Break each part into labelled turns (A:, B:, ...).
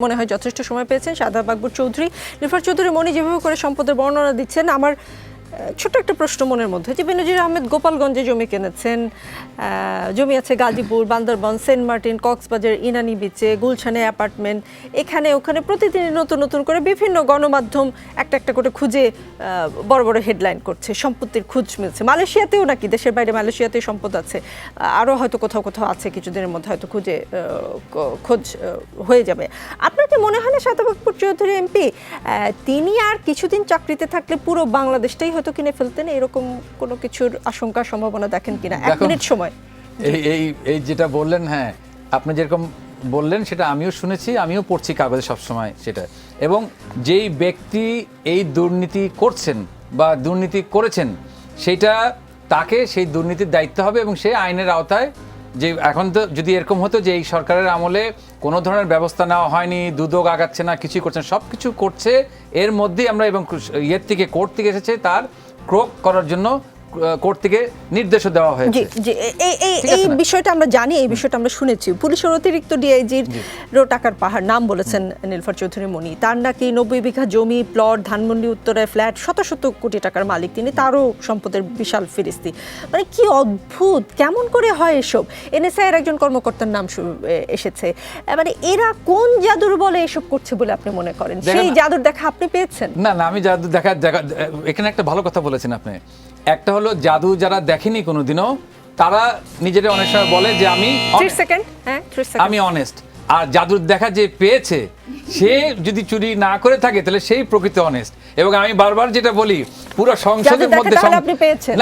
A: মনে হয় যথেষ্ট সময় পেয়েছেন শাহাদাত মাকবুর চৌধুরী। নীলুফার চৌধুরী মনি যেভাবে করে সম্পদের বর্ণনা দিচ্ছেন, আমার ছোট্ট একটা প্রশ্ন মনের মধ্যে, যে বেনজির আহমেদ গোপালগঞ্জে জমি কিনেছেন, জমি আছে গাজীপুর, বান্দরবান, সেন্ট মার্টিন, কক্সবাজার, ইনানি বিচে, গুলশানে অ্যাপার্টমেন্ট, এখানে ওখানে প্রতিদিন নতুন নতুন করে বিভিন্ন গণমাধ্যম একটা একটা করে খুঁজে বড় বড় হেডলাইন করছে, সম্পত্তির খোঁজ মিলছে। মালয়েশিয়াতেও নাকি, দেশের বাইরে মালয়েশিয়াতেও সম্পদ আছে, আরও হয়তো কোথাও কোথাও আছে, কিছুদিনের মধ্যে হয়তো খোঁজ হয়ে যাবে। আপনার কি মনে হয় না শাহাদাত মাকবুর চৌধুরী এমপি তিনি আর কিছুদিন চাকরিতে থাকলে পুরো বাংলাদেশটাই হয়তো কিনে ফেলতেন? এরকম কোনো কিছুর আশঙ্কা সম্ভাবনা দেখেন কিনা? এক মিনিট সময়।
B: এই যেটা বললেন, হ্যাঁ আপনি যেরকম বললেন সেটা আমিও শুনেছি, আমিও পড়ছি কাগজে সবসময় সেটা। এবং যেই ব্যক্তি এই দুর্নীতি করছেন বা দুর্নীতি করেছেন, সেটা তাকে সেই দুর্নীতির দায়িত্ব হবে এবং সে আইনের আওতায়। যে এখন তো যদি এরকম হতো যে এই সরকারের আমলে কোনো ধরনের ব্যবস্থা নেওয়া হয়নি, দুদক আগাচ্ছে না, কিছুই করছে না, সব কিছু করছে এর মধ্যেই আমরা, এবং ইয়ের থেকে কোর্ট থেকে এসেছে তার ক্রোক করার জন্য কোর্ট থেকে নির্দেশও দেওয়া হয়েছে।
A: এই বিষয়টা আমরা জানি, এই বিষয়টা আমরা শুনেছি। পুলিশের অতিরিক্ত ডিআইজির টাকার পাহাড় নাম বলেছেন নীলুফার চৌধুরী মনি। তার নাকি 90 বিঘা জমি, প্লট, ধানমন্ডি উত্তরায় ফ্ল্যাট, শত শত কোটি টাকার মালিক তিনি, তারও সম্পদের বিশাল ফিরিস্তি। মানে কি অদ্ভুত, কেমন করে হয় এসব? এনএসআই এর একজন কর্মকর্তার নাম এসেছে। মানে এরা কোন জাদুর বলে এসব করছে বলে আপনি মনে করেন? সেই জাদুর দেখা আপনি পেয়েছেন?
B: না, আমি জাদু দেখা, এখানে একটা ভালো কথা বলেছেন আপনি। একটা হলো জাদু যারা দেখেনি কোনোদিনও, তারা নিজেরা অনেক সময় বলে যে আমি অনেস্ট। আর জাদুর দেখা যে পেয়েছে, সে যদি চুরি না করে থাকে তাহলে সেই প্রকৃত অনেস্ট। এবং আমি বারবার যেটা বলি, পুরো সংসদের মধ্যে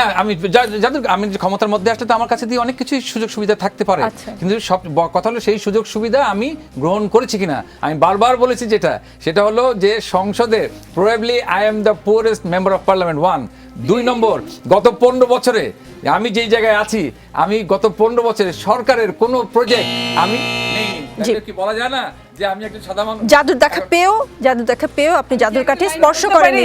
B: না, আমি ক্ষমতার মধ্যে আসলে তো আমার কাছে দিয়ে অনেক কিছুই সুযোগ সুবিধা থাকতে পারে, কিন্তু সব কথা হলো সেই সুযোগ সুবিধা আমি গ্রহণ করেছি কিনা। আমি বারবার বলেছি সেটা হলো যে সংসদে probably I am the poorest member of parliament, 1। 2 নম্বর, গত 15 বছরে আমি যেই জায়গায় আছি, আমি গত 15 বছরে সরকারের কোনো প্রজেক্ট আমি কি বলা যায় না যে আমি একটা সাধারণ।
A: জাদুর দেখা পেয়েও আপনি জাদুর কাঠে স্পর্শ করেননি।